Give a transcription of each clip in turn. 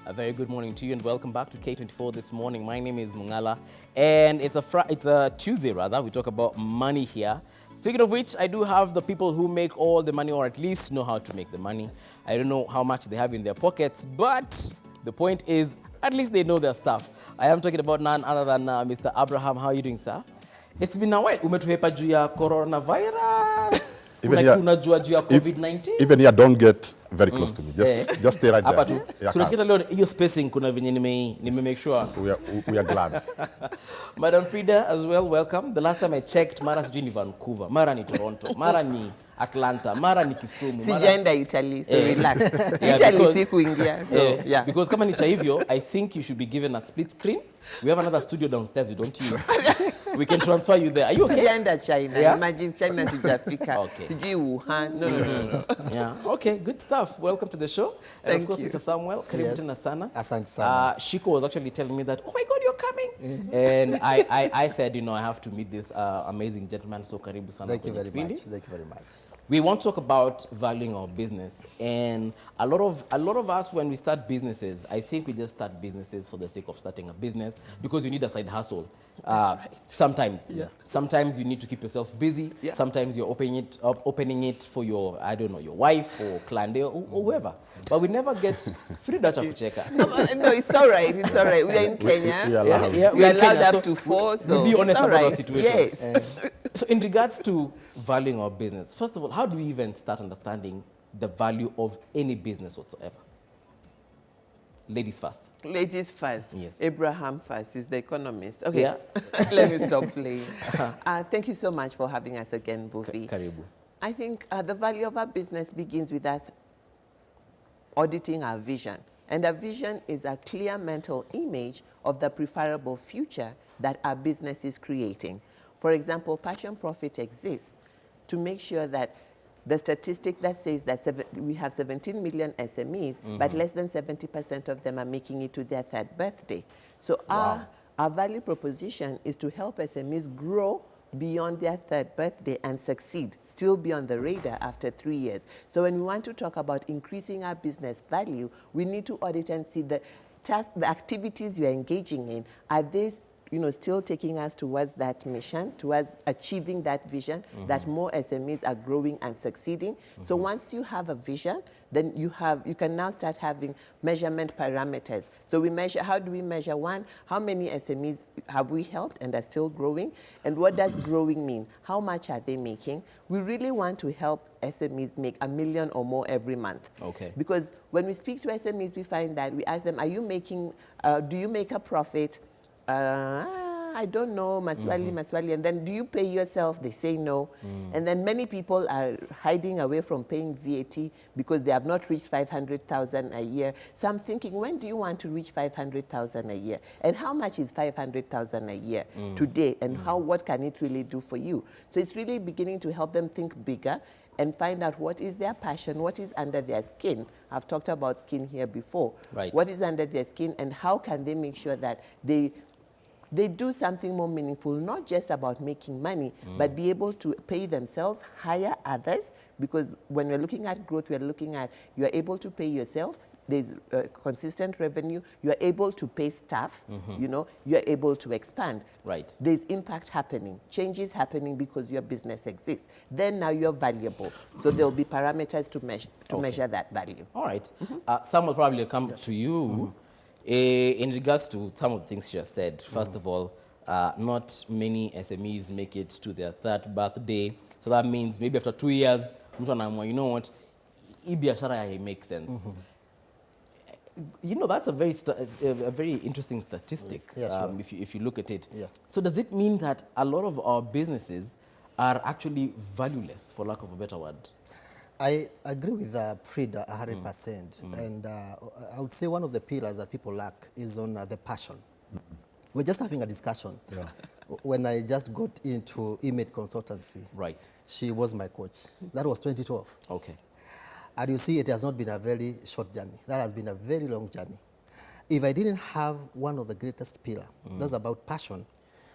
A very good morning to you and welcome back to K24 this morning. My name is Mungala and it's a Tuesday rather. We talk about money here. Speaking of which, I do have the people who make all the money or at least know how to make the money. I don't know how much they have in their pockets, but the point is at least they know their stuff. I am talking about none other than Mr. Abraham. How are you doing, sir? It's been a while. Umetuhepa juu ya coronavirus. Even here, COVID-19. Even here, don't get very close to me. Just stay right there. So tunachikita leo hiyo spacing kuna venye nime make sure. We are glad. Madam Frida as well, welcome. The last time I checked, mara sijui ni Vancouver, mara ni Toronto, mara ni Atlanta, mara ni Kisumu. Sijaenda Italy, so relax. Italy si kuingia, so yeah. Because kama ni cha hivyo, I think you should be given a split screen. We have another studio downstairs we don't use. We can transfer you there. Are you okay? Sijaenda China. Yeah? Imagine China sijafika. Okay. Sijui Wuhan. No. Yeah. Okay, good stuff. Welcome to the show. And of course, you. Mr. Samuel, karibu tena sana. Asante sana. Shiko was actually telling me that, oh my God, you're coming. And I said, you know, I have to meet this amazing gentleman. So karibu sana. Thank you very much. Thank you very much. We want to talk about valuing our business, and a lot of us, when we start businesses, I think we just start businesses for the sake of starting a business because you need a side hustle. Right. Sometimes, Yeah. sometimes you need to keep yourself busy. Yeah. Sometimes you're opening it for your, I don't know, your wife or client or whoever. But we never get Frida Chakucheka. No, it's all right. It's all right. We are in Kenya. We are allowed. We are in Kenya, allowed so up to 4, so we'll be honest it's all about our right. situations. Yes. So in regards to valuing our business, first of all, how do we even start understanding the value of any business whatsoever? Ladies first. Ladies first. Yes. Abraham first is the economist. Okay. Yeah. Let me stop playing. Thank you so much for having us again, Bufi. Karibu. I think the value of our business begins with us auditing our vision. And our vision is a clear mental image of the preferable future that our business is creating. For example, Passion Profit exists to make sure that the statistic that says that we have 17 million SMEs, but less than 70% of them are making it to their 3rd birthday. So our value proposition is to help SMEs grow beyond their 3rd birthday and succeed, still be on the radar after 3 years. So when we want to talk about increasing our business value, we need to audit and see the activities you are engaging in. Are they still taking us towards that mission, towards achieving that vision, that more SMEs are growing and succeeding. So once you have a vision, then you can now start having measurement parameters. So we measure, how do we measure? One, how many SMEs have we helped and are still growing? And what does growing mean? How much are they making? We really want to help SMEs make $1 million or more every month. Okay. Because when we speak to SMEs, we find that we ask them, are you making, do you make a profit? I don't know, Maswali. And then do you pay yourself? They say no. And then many people are hiding away from paying VAT because they have not reached 500,000 a year. So I'm thinking, when do you want to reach 500,000 a year? And how much is 500,000 a year today? And what can it really do for you? So it's really beginning to help them think bigger and find out what is their passion, what is under their skin. I've talked about skin here before. Right. What is under their skin and how can they make sure that they do something more meaningful, not just about making money, but be able to pay themselves, hire others, because when we're looking at growth, we're looking at you're able to pay yourself, there's consistent revenue, you're able to pay staff, you're able to expand. Right. There's impact happening, changes happening because your business exists. Then now you're valuable. So there'll be parameters to measure that value. All right. Some will probably come to you. In regards to some of the things she has said, first of all, not many SMEs make it to their 3rd birthday. So that means maybe after 2 years, you know what, hii biashara makes sense. You know, that's a very interesting statistic, if you look at it. Yeah. So does it mean that a lot of our businesses are actually valueless, for lack of a better word? I agree with Frida 100%. And I would say one of the pillars that people lack is on the passion. We're just having a discussion. Yeah. When I just got into image consultancy, Right. she was my coach. That was 2012. Okay. And you see, it has not been a very short journey. That has been a very long journey. If I didn't have one of the greatest pillars, that's about passion,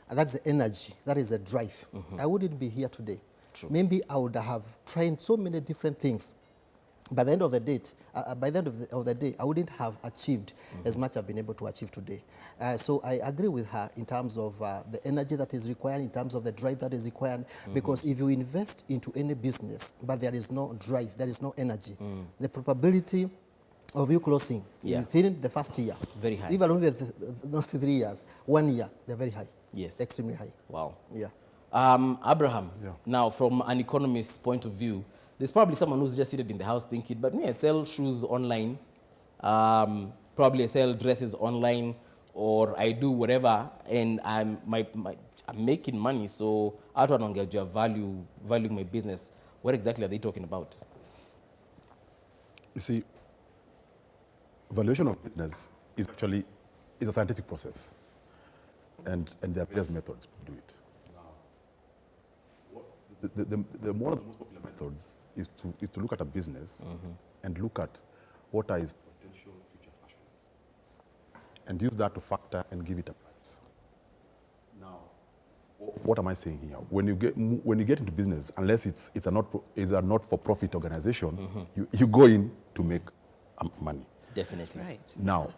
and that's the energy, that is the drive, I wouldn't be here today. True. Maybe I would have tried so many different things By the end of the day, I wouldn't have achieved as much I've been able to achieve today. So I agree with her in terms of the energy that is required, in terms of the drive that is required, because if you invest into any business, but there is no drive, there is no energy, the probability of you closing within the first year, very high. Even with not 3 years, 1 year, they're very high. Yes. Extremely high. Wow. Yeah. Abraham, Yeah. now from an economist's point of view, there's probably someone who's just seated in the house thinking, but me, I sell shoes online, probably I sell dresses online, or I do whatever, and I'm making money, so I don't want to get your valuing my business. What exactly are they talking about? You see, valuation of business is actually a scientific process, and there are various methods to do it. One of the most popular methods is to look at a business and look at what are its potential future cash flows, and use that to factor and give it a price. Now, what am I saying here? When you get into business, unless it's a not-for-profit organization, you go in to make money. Definitely. Right. Now,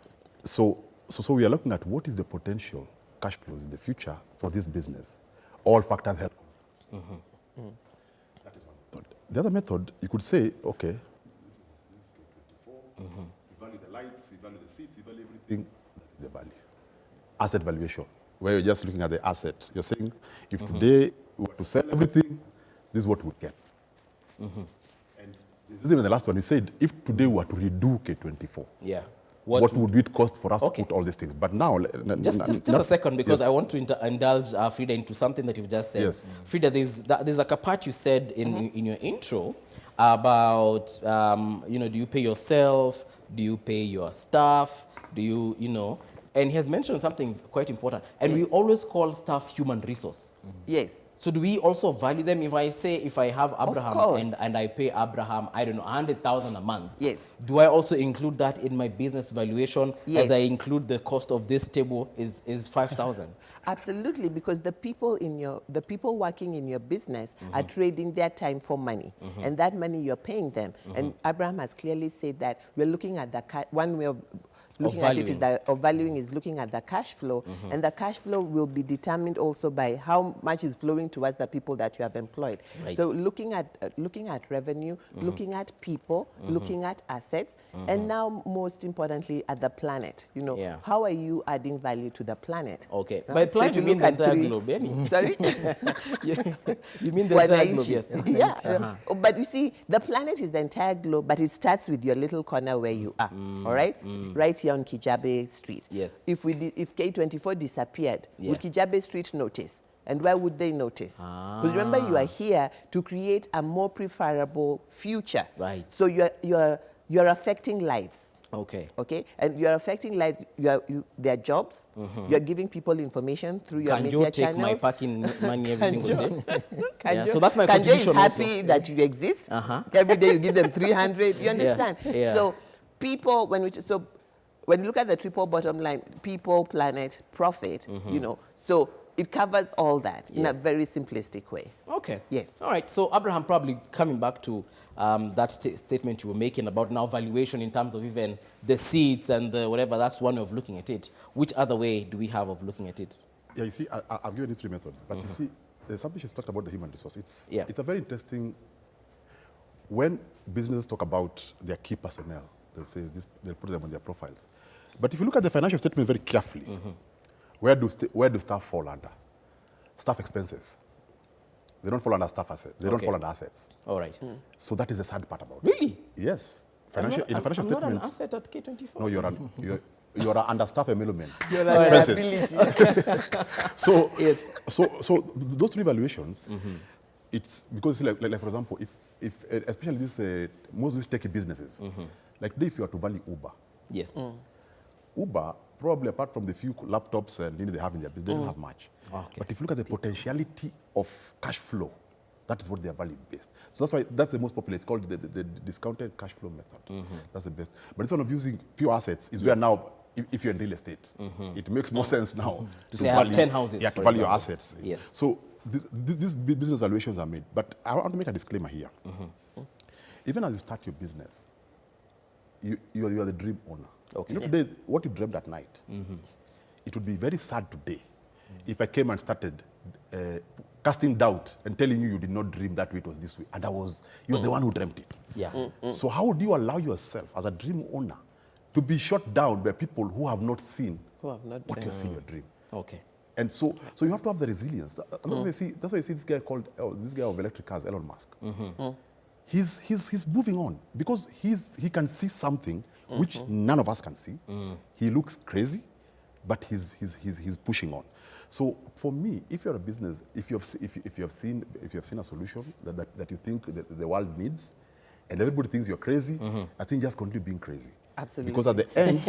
so we are looking at what is the potential cash flows in the future for this business. All factors help. That is one method. The other method, you could say, okay, we value the lights, we value the seats, we value everything. That is the value. Asset valuation, where you're just looking at the asset. You're saying, if today we were to sell everything, this is what we'd get. And this is even the last one. You said, if today we were to redo K24, Yeah. what would it cost for us to put all these things? But now, just a second, because I want to indulge Frida into something that you've just said. Yes. Frida, there's like a part you said in your intro about, do you pay yourself? Do you pay your staff? Do you, and he has mentioned something quite important. And we always call staff human resource. Yes. So do we also value them? If I have Abraham course. and I pay Abraham, I don't know, 100,000 a month. Yes. Do I also include that in my business valuation Yes. as I include the cost of this table is 5,000? Absolutely, because the people working in your business are trading their time for money, and that money you're paying them. And Abraham has clearly said that we're looking at one way of looking at it is that of valuing is looking at the cash flow, and the cash flow will be determined also by how much is flowing towards the people that you have employed. Right. So looking at revenue, looking at people, looking at assets, and now most importantly at the planet. How are you adding value to the planet? Okay. Now, By so planet, if you mean look the at entire globe, any? Sorry? You mean the entire globe, yes. Yeah. But you see, the planet is the entire globe, but it starts with your little corner where you are, all right? Right here on Kijabe Street. Yes. If K24 disappeared, Yeah. would Kijabe Street notice? And why would they notice? Because remember, you are here to create a more preferable future. Right. So you're affecting lives. Okay. Okay, and you're affecting lives. Their jobs. You're giving people information through your Can media you take channels. my parking money every single day? Yeah, Kanjo, so that's my Kanjo is contribution happy also. that you exist. Every day you give them 300. You understand? Yeah. So people, when you look at the triple bottom line, people, planet, profit, so it covers all that in a very simplistic way. Okay. Yes. All right. So Abraham, probably coming back to that statement you were making about now valuation in terms of even the seats and the whatever, that's one way of looking at it. Which other way do we have of looking at it? Yeah, you see, I've given you 3 methods, but you see, there's something she's talked about the human resource. It's a very interesting, when businesses talk about their key personnel, they'll say this, they'll put them on their profiles. But if you look at the financial statement very carefully, where do staff fall under? Staff expenses. They don't fall under staff assets. They don't fall under assets. All right. So that is the sad part about it. Really? Yes. I'm In the financial not statement. an asset at K24. No, you're under staff emoluments. Your Expenses. So, Yes. so those 3 valuations, it's because like for example, if especially this most of these techy businesses, like today if you are to value Uber, Yes. Uber probably apart from the few laptops and they have in their business, they don't have much. Okay. But if you look at the potentiality of cash flow, that is what they are value based. So that's the most popular. It's called the discounted cash flow method. That's the best. But instead of using pure assets, is where now if you're in real estate, it makes more sense now To say I have 10 houses, Yeah, for to value your example. assets. Yes. So these business valuations are made. But I want to make a disclaimer here. Even as you start your business, you are the dream owner. Okay. You know, today, what you dreamt at night, it would be very sad today if I came and started casting doubt and telling you did not dream that way, it was this way, and you're the one who dreamt it. Yeah. So how do you allow yourself as a dream owner to be shot down by people who have not seen what you're seeing in your dream? Okay. And so you have to have the resilience. That's why you see this guy this guy of electric cars, Elon Musk. He's moving on because he can see something which none of us can see. He looks crazy, but he's pushing on. So for me, if you're a business, if you have seen a solution that you think that the world needs, and everybody thinks you're crazy, I think just continue being crazy. Absolutely. Because at the end,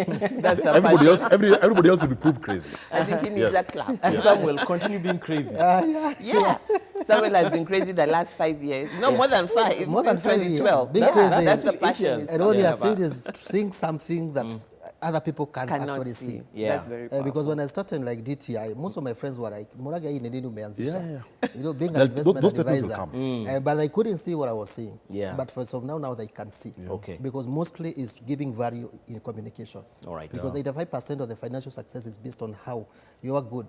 That's the everybody else will be proved crazy. I think he needs a clap. And Samuel, continue being crazy. Yeah. Samuel has been crazy the last 5 years. No, more than 5. More than since 5 years. 2012. Being crazy. That's the Actually, passion. 8 years. he's And all you are talking seeing about. is seeing something that other people can Cannot actually see. see. Yeah. That's very powerful. Because when I started like DTI, most of my friends were like, Moraga hii ni nini umeanzisha? Yeah. You know, being an Those investment statements will advisor. But I couldn't see what I was seeing. Yeah. But for some now they can see. Okay. Because mostly it's giving value in communication. All right. Because 85% of the financial success is based on how you are good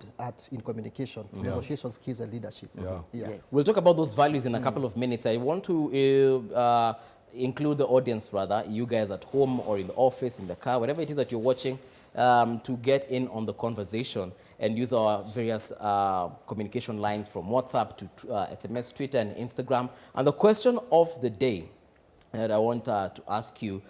in communication, negotiation skills, and leadership. Yeah. Yes. We'll talk about those values in a couple of minutes. I want to include the audience, rather, you guys at home or in the office, in the car, whatever it is that you're watching, to get in on the conversation and use our various communication lines from WhatsApp to SMS, Twitter, and Instagram. And the question of the day that I want to ask you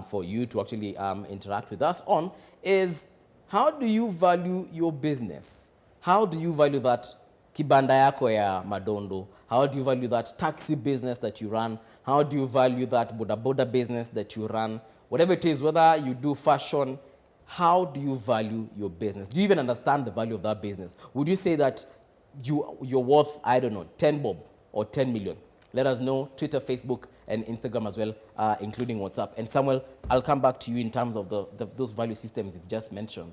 for you to actually interact with us on is, how do you value your business? How do you value that kibanda yako ya madondo? How do you value that taxi business that you run? How do you value that boda boda business that you run? Whatever it is, whether you do fashion, how do you value your business? Do you even understand the value of that business? Would you say that you're worth, I don't know, 10 bob or 10 million? Let us know, Twitter, Facebook, and Instagram as well, including WhatsApp. And Samuel, I'll come back to you in terms of those value systems you've just mentioned,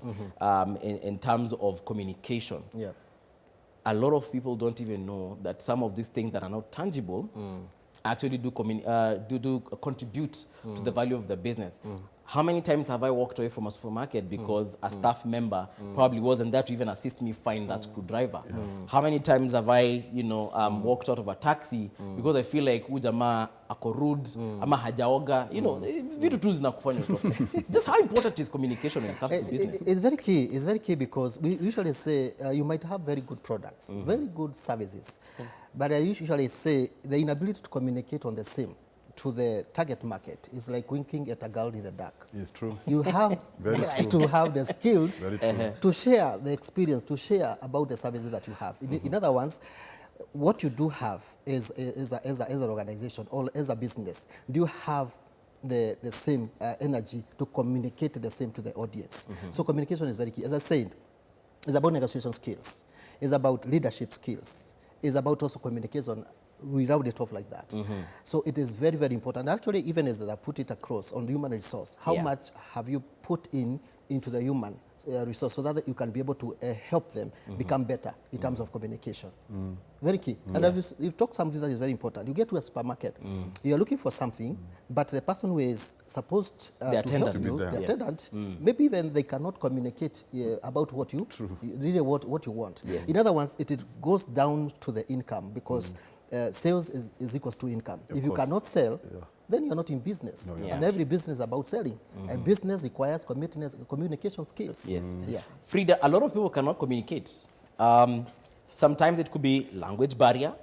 in terms of communication. Yeah. A lot of people don't even know that some of these things that are not tangible actually do contribute to the value of the business. How many times have I walked away from a supermarket because a staff member probably wasn't there to even assist me find that screwdriver? How many times have I, walked out of a taxi because I feel like huyu jamaa ako rude, ama hajaoga, vitu tu zinakufanya utoke. Just how important is communication when it comes to business? It's very key. It's very key because we usually say you might have very good products, very good services, but I usually say the inability to communicate on the same to the target market is like winking at a girl in the dark. It's true. You have to have the skills to share the experience, to share about the services that you have. In other words, what you do have as an organization or as a business, do you have the same energy to communicate the same to the audience? So communication is very key. As I said, it's about negotiation skills. It's about leadership skills. It's about also communication. We round it off like that. So it is very, very important. Actually, even as I put it across on human resource, how much have you put into the human resource so that you can be able to help them become better in terms of communication? Very key. And you've talked something that is very important. You get to a supermarket, you're looking for something, but the person who is supposed to help you, the attendant, maybe even they cannot communicate about what you really what you want. Yes. In other words, it goes down to the income because sales is equals to income. If you cannot sell, then you're not in business. And every business is about selling. And business requires communication skills. Yes. Yeah. Frida, a lot of people cannot communicate. Sometimes it could be language barrier.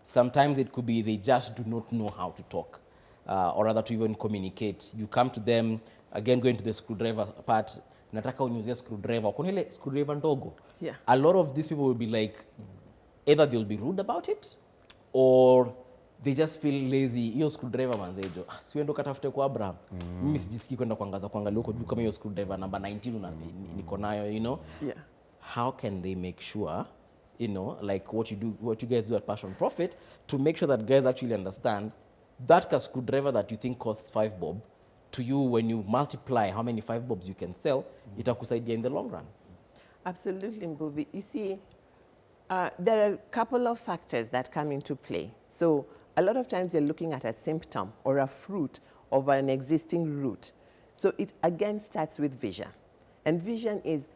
Sometimes it could be they just do not know how to talk, or rather to even communicate. You come to them, again going to the screwdriver part, nataka uniuzie screwdriver. Kuna ile screwdriver ndogo. Yeah. A lot of these people will be like, either they'll be rude about it, or they just feel lazy. Hiyo screwdriver manzejo, siwendo katafute kwa Abraham. Mimi sijisikii kwenda kuangalia huko juu kama hiyo screwdriver number 19 niko nayo, Yeah. How can they make sure, like what you guys do at Passion Profit, to make sure that guys actually understand that screwdriver that you think costs 5 bob, to you when you multiply how many 5 bobs you can sell, itakusaidia in the long run? Absolutely, Mbuvi. You see, there are a couple of factors that come into play. So a lot of times you're looking at a symptom or a fruit of an existing root. So it again starts with vision. And vision is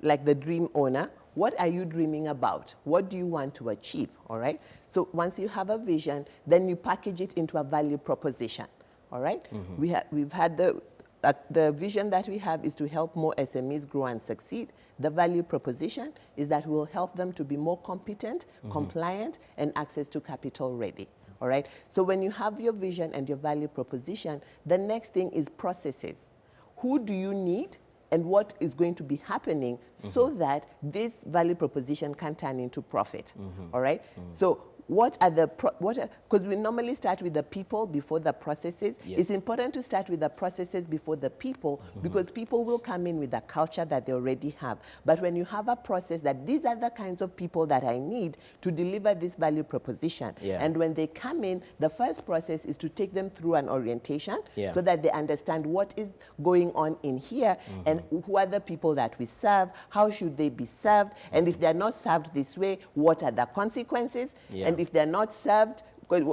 like the dream owner. What are you dreaming about? What do you want to achieve, all right? So once you have a vision, then you package it into a value proposition, all right? We've had the vision that we have is to help more SMEs grow and succeed. The value proposition is that we'll help them to be more competent, compliant, and access to capital ready. All right? So when you have your vision and your value proposition, the next thing is processes. Who do you need and what is going to be happening so that this value proposition can turn into profit? All right? So what are the, because we normally start with the people before the processes. Yes. It's important to start with the processes before the people because people will come in with a culture that they already have. But when you have a process that these are the kinds of people that I need to deliver this value proposition. Yeah. And when they come in, the first process is to take them through an orientation Yeah. so that they understand what is going on in here and who are the people that we serve, how should they be served, and if they're not served this way, what are the consequences? Yeah. And if they're not served,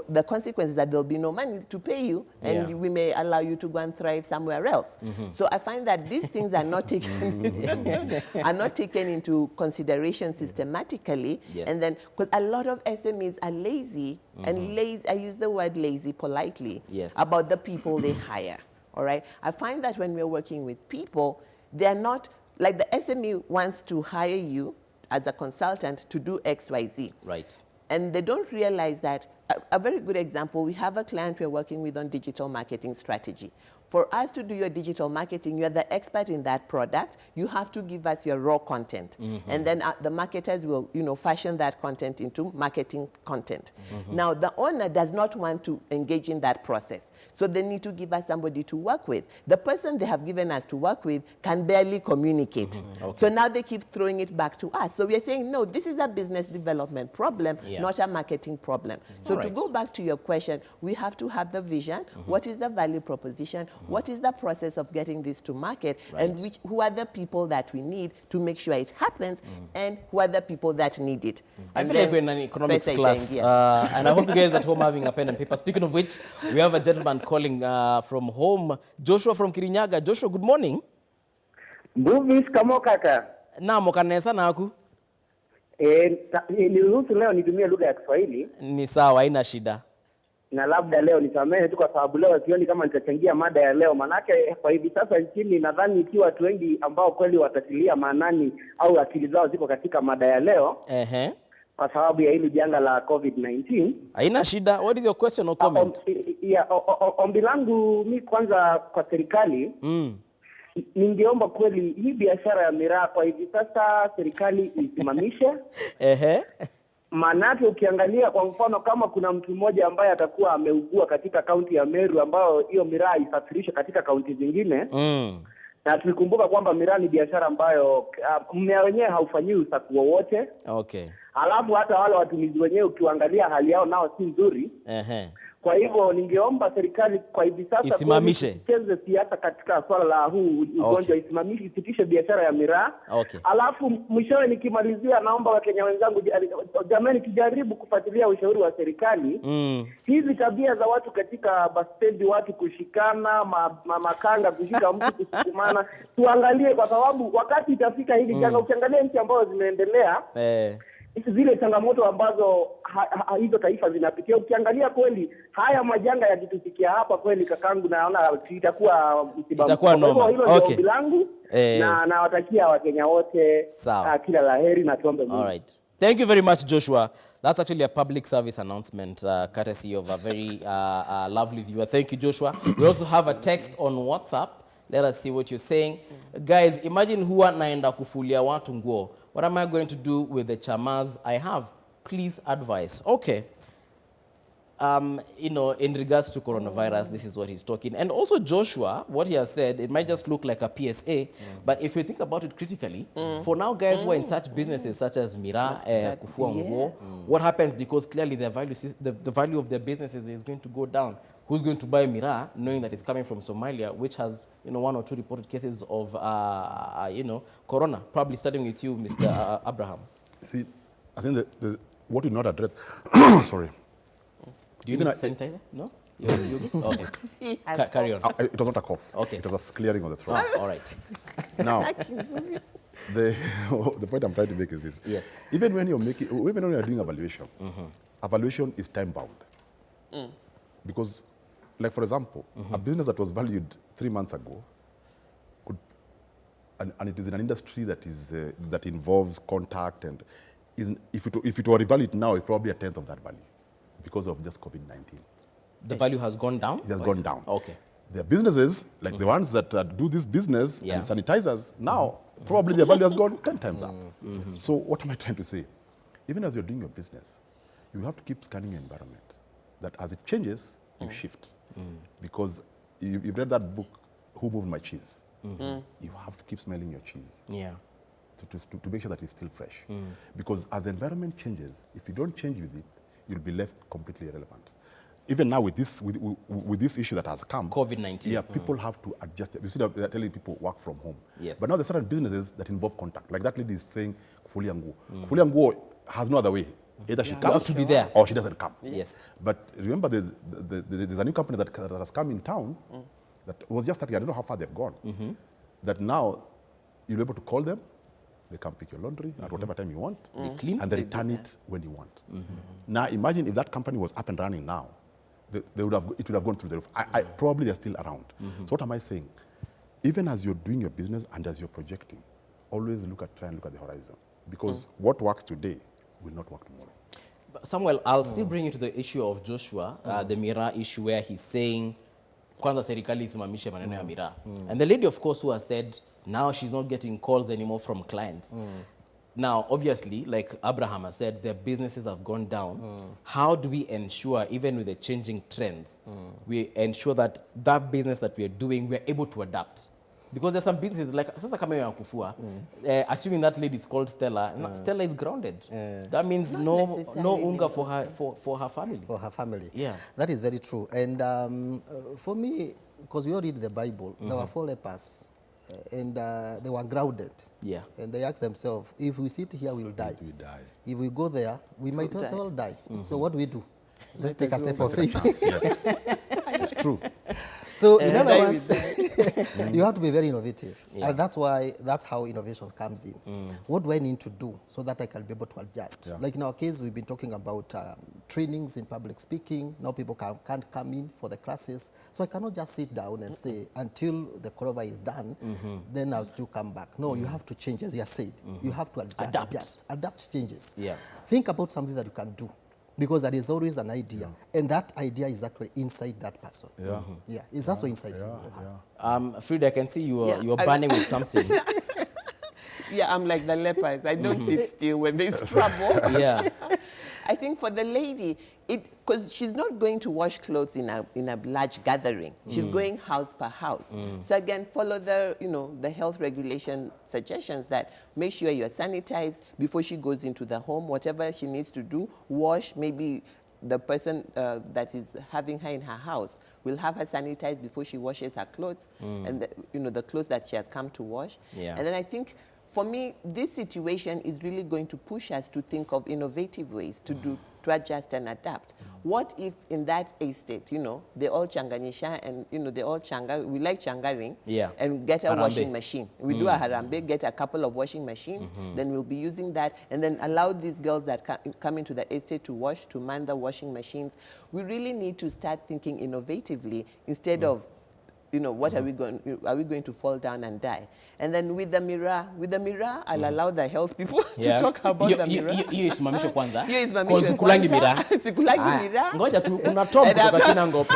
the consequence is that there'll be no money to pay you, and Yeah. we may allow you to go and thrive somewhere else. So I find that these things are not taken are not taken into consideration systematically. Yes. And then, because a lot of SMEs are lazy, and lazy, I use the word lazy politely, Yes. about the people they hire. All right. I find that when we're working with people, they're not like the SME wants to hire you as a consultant to do XYZ. Right. And they don't realize that, a very good example, we have a client we're working with on digital marketing strategy. For us to do your digital marketing, you're the expert in that product. You have to give us your raw content. And then the marketers will, fashion that content into marketing content. Now, the owner does not want to engage in that process. So they need to give us somebody to work with. The person they have given us to work with can barely communicate. Okay. So now they keep throwing it back to us. So we are saying, no, this is a business development problem, Yeah. not a marketing problem. So to Alright. go back to your question, we have to have the vision. What is the value proposition? What is the process of getting this to market? And who are the people that we need to make sure it happens? And who are the people that need it? I And feel like then we're in an economics pesa class, itaingia. and I hope you guys at home having a pen and paper. Speaking of which, we have a gentleman calling from home, Joshua from Kirinyaga. Joshua, good morning. Movies kama kaka. Na mokanesa naku. Niruhusu leo nitumie lugha ya Kiswahili Ni sawa, haina shida. na labda leo nisamehe tu kwa sababu leo sioni kama nitachangia mada ya leo, manake kwa hivi sasa nchini nadhani ikiwa watu wengi ambao kweli watatilia maanani au akili zao ziko katika mada ya leo kwa sababu ya hili janga la COVID-19. Haina shida. What is your question or comment? Ombi langu mi kwanza kwa serikali, ningeomba kweli hii biashara ya miraa kwa hivi sasa serikali isimamishe. Maanake ukiangalia kwa mfano kama kuna mtu mmoja ambaye atakuwa ameugua katika kaunti ya Meru ambao hiyo miraa isafirishwe katika kaunti zingine. Na tulikumbuka kwamba miraa ni biashara ambayo mmea wenyewe haufanyiwi usafi wowote. Okay. Alafu hata wale watumizi wenyewe ukiangalia hali yao nao si nzuri. Kwa hivyo ningeomba serikali kwa hivi sasa isimamishe icheze siasa katika swala la huu ugonjwa, isimamishe, isitishe biashara ya miraa. Alafu mwishowe nikimalizia, naomba Wakenya wenzangu, jamani, tujaribu kufuatilia ushauri wa serikali. Hizi tabia za watu katika bus stand, watu kushikana, makanga kushika mtu kusukumana, tuangalie kwa sababu wakati itafika hili janga, ukiangalia nchi ambazo zimeendelea zile changamoto ambazo hizo taifa zinapitia, ukiangalia kweli haya majanga yakitufikia hapa kweli kakangu, naona itakuwa msiba mkubwa. Hilo ndio ombi langu, na nawatakia Wakenya wote kila laheri na tuombe Mungu. Alright. Thank you very much, Joshua. That's actually a public service announcement courtesy of a very lovely viewer. Thank you, Joshua. We also have a text on WhatsApp. Let us see what you're saying. Guys, imagine huwa naenda kufulia watu nguo. What am I going to do with the chamas I have? Please advise. Okay. In regards to coronavirus, this is what he's talking. And also Joshua, what he has said, it might just look like a PSA, but if you think about it critically, for now guys who are in such businesses such as Mira, Kufua Nguo, what happens, because clearly the value of their businesses is going to go down. Who's going to buy Mira knowing that it's coming from Somalia, which has 1 or 2 reported cases of corona? Probably starting with you, Mr. Abraham. See, I think what you not address, sorry, Do you need sanitizer? No? You okay. He has Carry on. It was not a cough. Okay. It was a clearing of the throat. All right. Now, the, the point I'm trying to make is this. Yes. Even when you're doing evaluation, evaluation is time bound. Because, like for example, a business that was valued 3 months ago, could, and it is in an industry that is that involves contact and if it were revalued now, it's probably a tenth of that value because of just COVID-19. The value has gone down? It has gone down. Okay. There are businesses, like the ones that do this business Yeah. and sanitizers, now probably their value has gone 10 times up. So what am I trying to say? Even as you're doing your business, you have to keep scanning your environment. That as it changes, you shift. Because you've read that book, Who Moved My Cheese? You have to keep smelling your cheese Yeah. to make sure that it's still fresh. Because as the environment changes, if you don't change with it, you'll be left completely irrelevant. Even now with this issue that has come, COVID-19. yeah, people have to adjust. You see, they're telling people work from home. Yes. But now there are certain businesses that involve contact. Like that lady is saying, Fulianguo. Fulianguo has no other way. Either she You comes have to be there. or she doesn't come. Yes. But remember, there's a new company that has come in town that was just starting. I don't know how far they've gone. That now you'll be able to call them. They come pick your laundry at whatever time you want. They clean. And they return it when you want. Now imagine if that company was up and running now, it would have gone through the roof. Probably they're still around. So what am I saying? Even as you're doing your business and as you're projecting, always try and look at the horizon. Because what works today will not work tomorrow. Samuel, I'll still bring you to the issue of Joshua, the miraa issue where he's saying, kwanza serikali isimamishe maneno ya miraa. And the lady, of course, who has said now she's not getting calls anymore from clients. Now, obviously, like Abraham has said, their businesses have gone down. How do we ensure, even with the changing trends, we ensure that that business that we are doing, we're able to adapt? Because there's some businesses like sasa kama ya kufua, assuming that lady is called Stella, Stella is grounded. That means no unga for her family. For her family. Yeah. That is very true. And for me, because we all read the Bible, there were 4 lepers and they were grounded. Yeah. And they asked themselves, if we sit here, we'll die. We die. If we go there, we might as well die. So what do we do? Let's take a step well of faith. Yes, it's true. So in other words, you have to be very innovative. And that's how innovation comes in. What do I need to do so that I can be able to adjust? Yeah. Like in our case, we've been talking about trainings in public speaking. Now people can't come in for the classes. So I cannot just sit down and say, until the corona is done, then I'll still come back. No, you have to change, as you said. You have to adapt changes. Yeah. Think about something that you can do. Because there is always an idea, and that idea is actually inside that person. Yeah. Yeah, it's also inside you. Frida, I can see you are Yeah, burning with something. Yeah, I'm like the lepers. I don't sit still when there's trouble. Yeah. I think for the lady, because she's not going to wash clothes in a large gathering. She's going house per house. So again, follow the health regulation suggestions that make sure you're sanitized before she goes into the home. Whatever she needs to do, wash. Maybe the person that is having her in her house will have her sanitized before she washes her clothes, and the clothes that she has come to wash. Yeah. And then I think, for me, this situation is really going to push us to think of innovative ways to adjust and adapt. What if in that estate, they all changanyisha and, they all changa, we like changaring, and get a Harambe. washing machine. We do a harambe, get a couple of washing machines, then we'll be using that, and then allow these girls that come into the estate to man the washing machines. We really need to start thinking innovatively instead of, what are we going to fall down and die? And then with the miraa, I'll allow the health people to talk about the miraa. Hiyo isimamisho kwanza. Hiyo isimamishwe Sikulangi kwanza. miraa. Sikulangi miraa. Ngoja tu kuna Tom kutoka Kinangop.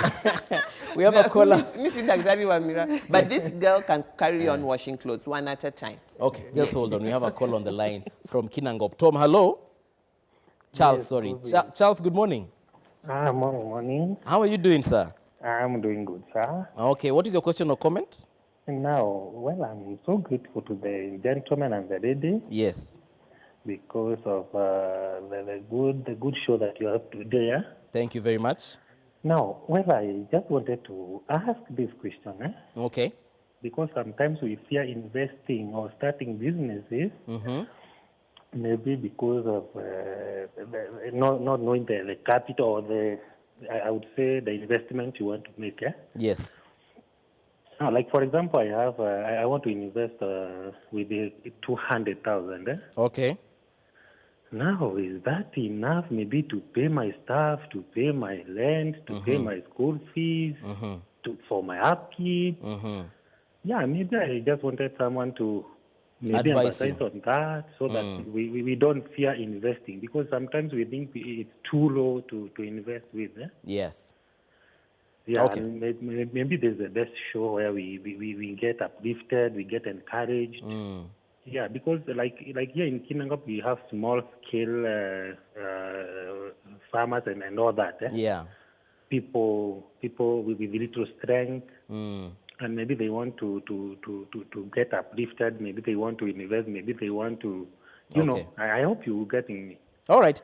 We have a caller. Mimi daktari wa miraa. But this girl can carry on washing clothes one at a time. Okay, just hold on. We have a call on the line from Kinangop. Tom, hello. Charles, Yes, sorry. good Charles, good morning. Morning. How are you doing, sir? I'm doing good, sir. Okay, what is your question or comment? Now, I'm so grateful to the gentleman and the lady Yes. because of the good show that you have today. Thank you very much. Now, I just wanted to ask this question, Okay. because sometimes we fear investing or starting businesses, maybe because of not knowing the capital or the I would say the investment you want to make. Yes. Now, like for example, I want to invest with the 200,000. Okay. Now, is that enough maybe to pay my staff, to pay my rent, to pay my school fees, for my upkeep? Yeah, maybe I just wanted someone to maybe Advise emphasize you. on that so that we don't fear investing, because sometimes we think it's too low to invest with. Yes. Yeah, Okay. and maybe there's a best show where we get uplifted, we get encouraged. Yeah, because like here in Kinangop, we have small scale farmers and all that. Yeah. People with little strength, and maybe they want to get uplifted. Maybe they want to invest. Maybe they want to, you know. I hope you getting me. All right.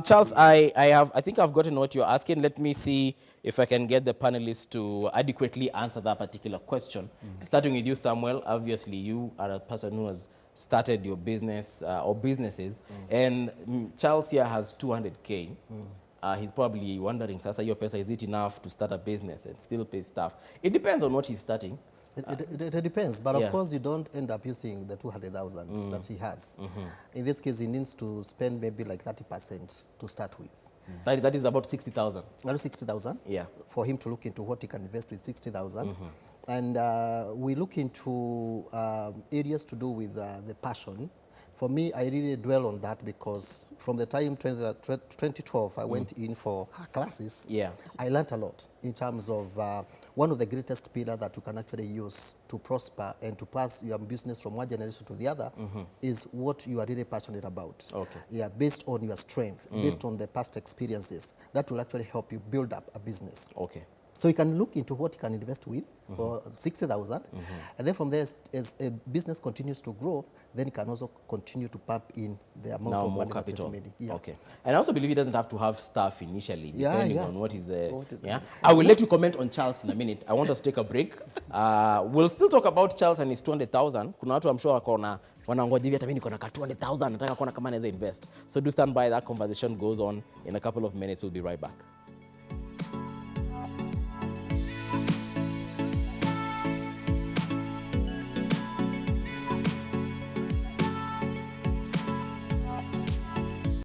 Charles, I think I've gotten what you're asking. Let me see if I can get the panelists to adequately answer that particular question. Starting with you, Samuel, obviously you are a person who has started your business or businesses, and Charles here has 200K. He's probably wondering, Sasa, your pesa, is it enough to start a business and still pay staff? It depends on what he's starting. It depends, but of course you don't end up using the 200,000 that he has. In this case, he needs to spend maybe like 30% to start with. That is about 60,000. Around 60,000. Yeah. For him to look into what he can invest with 60,000. And we look into areas to do with the passion. For me, I really dwell on that because from the time 2012, I went in for classes. Yeah. I learned a lot in terms of one of the greatest pillars that you can actually use to prosper and to pass your business from one generation to the other is what you are really passionate about. Okay. Yeah, based on your strength, based on the past experiences, that will actually help you build up a business. Okay. So you can look into what you can invest with for 60,000, and then from there, as a business continues to grow, then you can also continue to pump in the amount of more money capital. that you're making. Yeah. Okay. And I also believe he doesn't have to have staff initially, depending on what is. Yeah. nice. I will let you comment on Charles in a minute. I want us to take a break. We'll still talk about Charles and his 200,000. Kuna watu I'm sure wako wanangoja hivi hata mimi niko na 200,000 nataka kuona kama naweza invest. So do stand by, that conversation goes on in a couple of minutes. We'll be right back.